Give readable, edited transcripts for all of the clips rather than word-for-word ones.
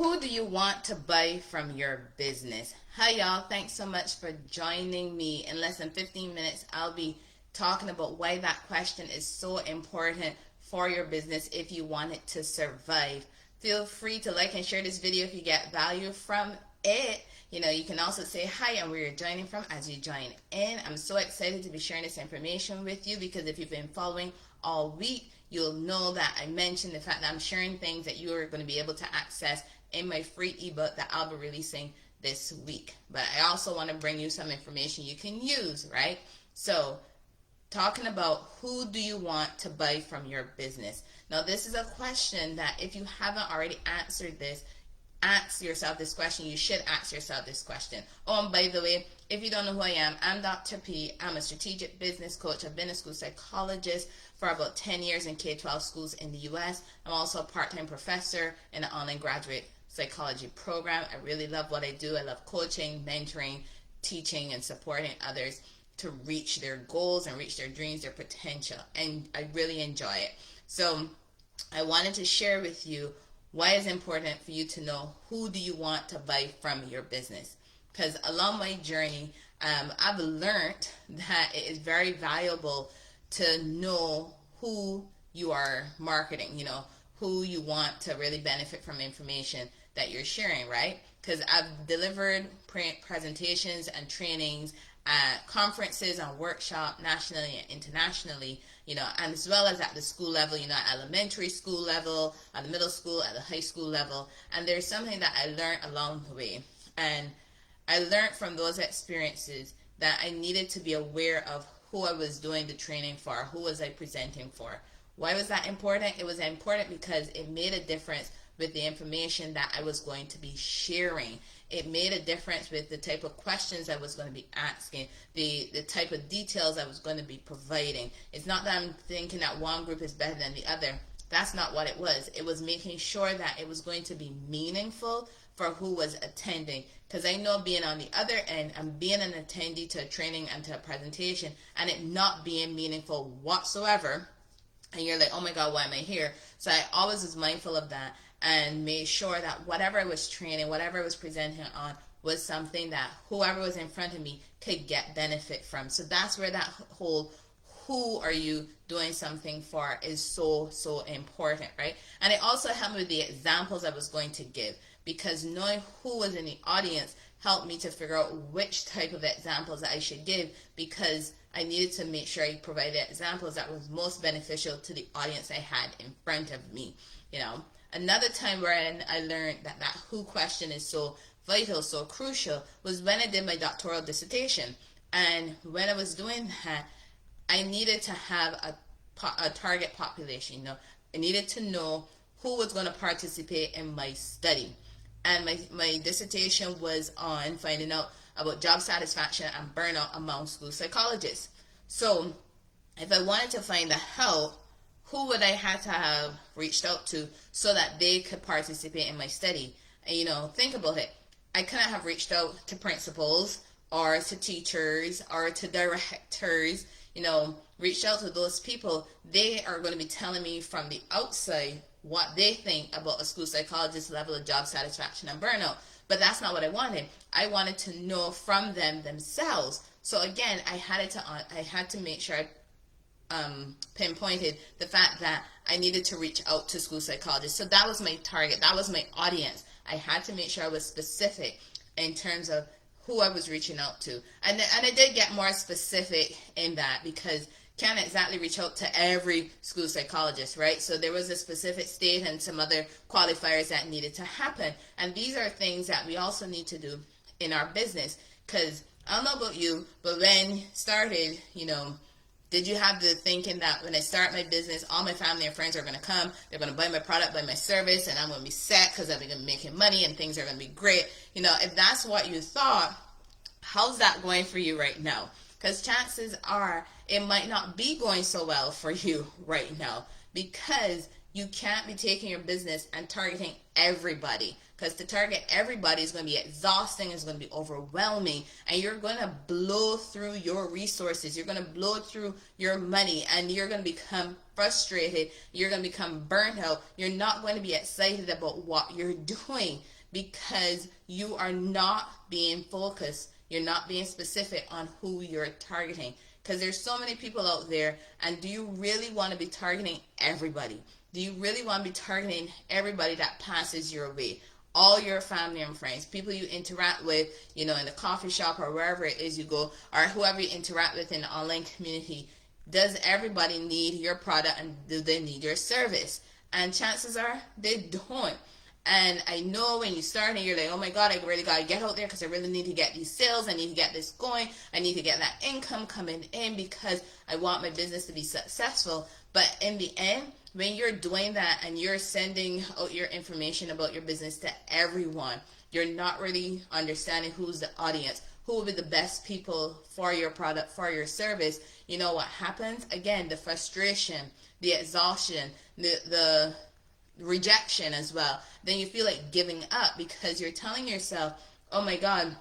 Who do you want to buy from your business? Hi, y'all. Thanks so much for joining me. In less than 15 minutes, I'll be talking about why that question is so important for your business if you want it to survive. Feel free to like and share this video if you get value from it. You can also say hi and where you're joining from as you join in. I'm so excited to be sharing this information with you because if you've been following all week, you'll know that I mentioned the fact that I'm sharing things that you are going to be able to access in my free ebook that I'll be releasing this week. But I also want to bring you some information you can use, right? So, talking about who do you want to buy from your business. Now, this is a question that if you haven't already answered this, ask yourself this question. You should ask yourself this question. Oh, and by the way, if you don't know who I am, I'm Dr. P. I'm a strategic business coach. I've been a school psychologist for about 10 years in K-12 schools in the U.S. I'm also a part-time professor in an online graduate psychology program. I really love what I do. I love coaching, mentoring, teaching, and supporting others to reach their goals and reach their dreams, their potential. And I really enjoy it. So I wanted to share with you why it's important for you to know who do you want to buy from your business. Because along my journey, I've learned that it is very valuable to know who you are marketing, who you want to really benefit from information that you're sharing, right? Because I've delivered presentations and trainings at conferences and workshops nationally and internationally, and as well as at the school level, at elementary school level, at the middle school, at the high school level. And there's something that I learned along the way. And I learned from those experiences that I needed to be aware of who I was doing the training for, who was I presenting for. Why was that important? It was important because it made a difference with the information that I was going to be sharing. It made a difference with the type of questions I was going to be asking, the type of details I was going to be providing. It's not that I'm thinking that one group is better than the other. That's not what it was. It was making sure that it was going to be meaningful for who was attending. Because I know being on the other end and being an attendee to a training and to a presentation and it not being meaningful whatsoever, and you're like, oh my God, why am I here? So I always was mindful of that and made sure that whatever I was training, whatever I was presenting on was something that whoever was in front of me could get benefit from. So that's where that whole who are you doing something for is so important, right? And it also helped me with the examples I was going to give, because knowing who was in the audience helped me to figure out which type of examples I should give, because I needed to make sure I provided examples that was most beneficial to the audience I had in front of me. Another time where I learned that who question is so vital, so crucial, was when I did my doctoral dissertation. And when I was doing that, I needed to have a target population. I needed to know who was going to participate in my study. And my dissertation was on finding out about job satisfaction and burnout among school psychologists. So if I wanted to find the help, who would I have to have reached out to so that they could participate in my study? And think about it. I couldn't have reached out to principals or to teachers or to directors, reached out to those people. They are going to be telling me from the outside what they think about a school psychologist's level of job satisfaction and burnout. But that's not what I wanted. I wanted to know from them themselves. So again, I had to make sure I pinpointed the fact that I needed to reach out to school psychologists. So that was my target. That was my audience. I had to make sure I was specific in terms of who I was reaching out to. And I did get more specific in that, because can't exactly reach out to every school psychologist, right? So there was a specific state and some other qualifiers that needed to happen. And these are things that we also need to do in our business, because I don't know about you, but when you started, did you have the thinking that when I start my business, all my family and friends are going to come, they're going to buy my product, buy my service, and I'm going to be set because I'm going to be making money and things are going to be great? If that's what you thought, how's that going for you right now? Because chances are it might not be going so well for you right now, because You can't be taking your business and targeting everybody, because to target everybody is going to be exhausting, it's going to be overwhelming, and you're going to blow through your resources, you're going to blow through your money, and you're going to become frustrated, you're going to become burnt out, you're not going to be excited about what you're doing because you are not being focused, you're not being specific on who you're targeting. Because there's so many people out there, and do you really want to be targeting everybody? Do you really want to be targeting everybody that passes your way? All your family and friends, people you interact with, in the coffee shop or wherever it is you go, or whoever you interact with in the online community. Does everybody need your product, and do they need your service? And chances are they don't. And I know when you start and you're like, oh my God, I really got to get out there because I really need to get these sales. I need to get this going. I need to get that income coming in because I want my business to be successful. But in the end, when you're doing that and you're sending out your information about your business to everyone, you're not really understanding who's the audience, who will be the best people for your product, for your service. You know what happens? Again, the frustration, the exhaustion, the rejection as well. Then you feel like giving up because you're telling yourself, oh my God,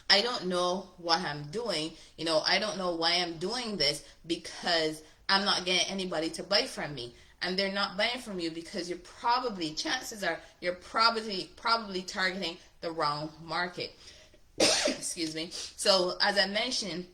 I don't know what I'm doing. I don't know why I'm doing this because I'm not getting anybody to buy from me. And they're not buying from you because chances are you're probably targeting the wrong market. Excuse me. So as I mentioned,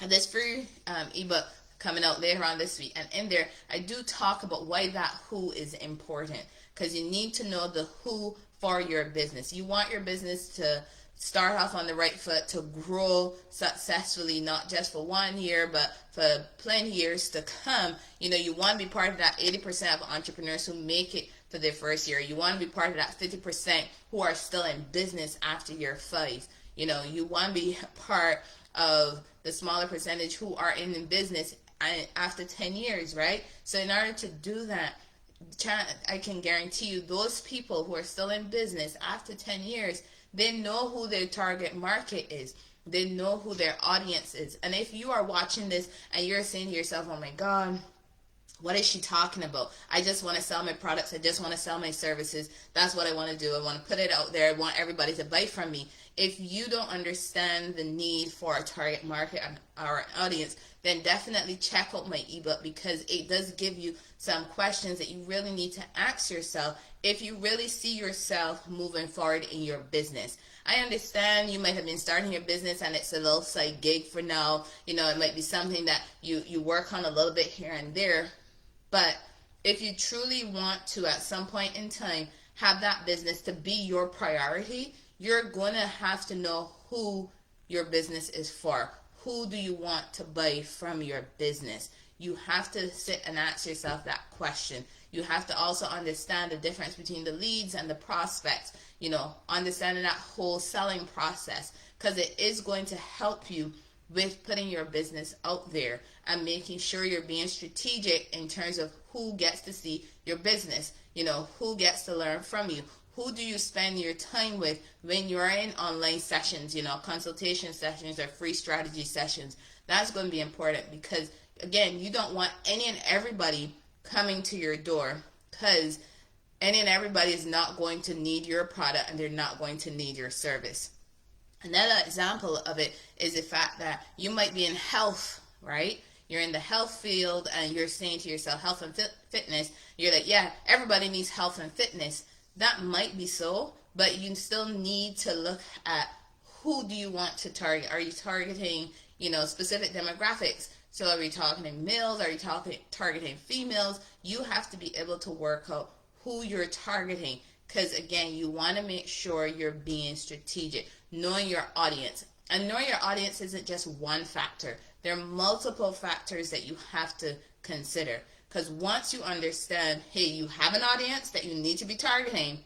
this free ebook coming out later on this week, and in there I do talk about why that who is important, because you need to know the who for your business. You want your business to start off on the right foot, to grow successfully, not just for 1 year but for plenty years to come. You want to be part of that 80% of entrepreneurs who make it for their first year. You want to be part of that 50% who are still in business after year 5. You want to be part of the smaller percentage who are in business after 10 years, right? So in order to do that, I can guarantee you those people who are still in business after 10 years, they know who their target market is. They know who their audience is. And if you are watching this and you're saying to yourself, oh my God, what is she talking about? I just want to sell my products. I just want to sell my services. That's what I want to do. I want to put it out there. I want everybody to buy from me. If you don't understand the need for a target market and our audience, then definitely check out my ebook, because it does give you some questions that you really need to ask yourself if you really see yourself moving forward in your business. I understand you might have been starting your business and it's a little side gig for now. It might be something that you work on a little bit here and there. But if you truly want to, at some point in time, have that business to be your priority, you're going to have to know who your business is for. Who do you want to buy from your business? You have to sit and ask yourself that question. You have to also understand the difference between the leads and the prospects, understanding that whole selling process, because it is going to help you with putting your business out there and making sure you're being strategic in terms of who gets to see your business, who gets to learn from you. Who do you spend your time with when you're in online sessions, consultation sessions or free strategy sessions? That's going to be important, because, again, you don't want any and everybody coming to your door, because any and everybody is not going to need your product and they're not going to need your service. Another example of it is the fact that you might be in health, right? You're in the health field and you're saying to yourself, health and fitness. You're like, yeah, everybody needs health and fitness. That might be so, but you still need to look at who do you want to target. Are you targeting, specific demographics? So are we targeting males? Are you targeting females? You have to be able to work out who you're targeting, because, again, you want to make sure you're being strategic, knowing your audience. And knowing your audience isn't just one factor. There are multiple factors that you have to consider. Because once you understand, hey, you have an audience that you need to be targeting,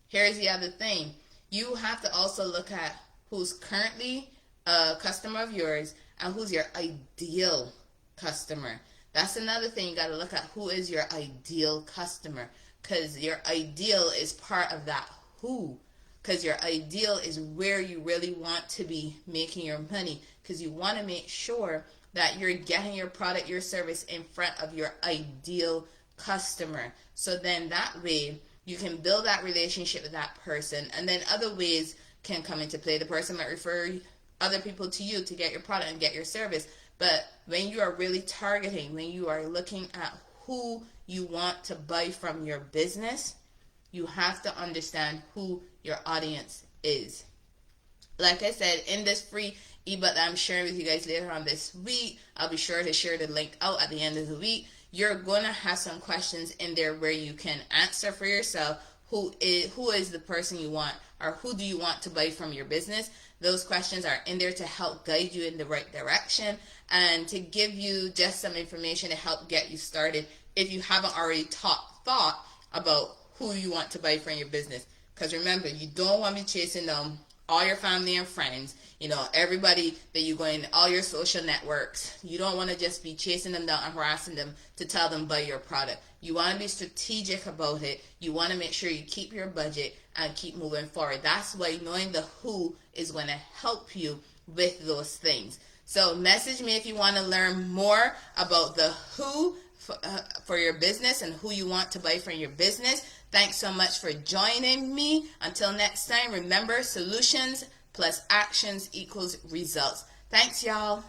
here's the other thing. You have to also look at who's currently a customer of yours and who's your ideal customer. That's another thing you got to look at. Who is your ideal customer? Because your ideal is part of that who. Because your ideal is where you really want to be making your money. Because you want to make sure that you're getting your product, your service in front of your ideal customer. So then that way you can build that relationship with that person, and then other ways can come into play. The person might refer other people to you to get your product and get your service. But when you are really targeting, when you are looking at who you want to buy from your business, you have to understand who your audience is. Like I said, in this free ebook that I'm sharing with you guys later on this week, I'll be sure to share the link out at the end of the week. You're going to have some questions in there where you can answer for yourself who is the person you want, or who do you want to buy from your business. Those questions are in there to help guide you in the right direction and to give you just some information to help get you started if you haven't already thought about who you want to buy from your business. Because remember, you don't want to be chasing them all your family and friends, everybody that you go in, all your social networks. You don't want to just be chasing them down and harassing them to tell them buy your product. You want to be strategic about it. You want to make sure you keep your budget and keep moving forward. That's why knowing the who is going to help you with those things. So message me if you want to learn more about the who for your business and who you want to buy from your business. Thanks so much for joining me. Until next time, remember, solutions plus actions equals results. Thanks, y'all.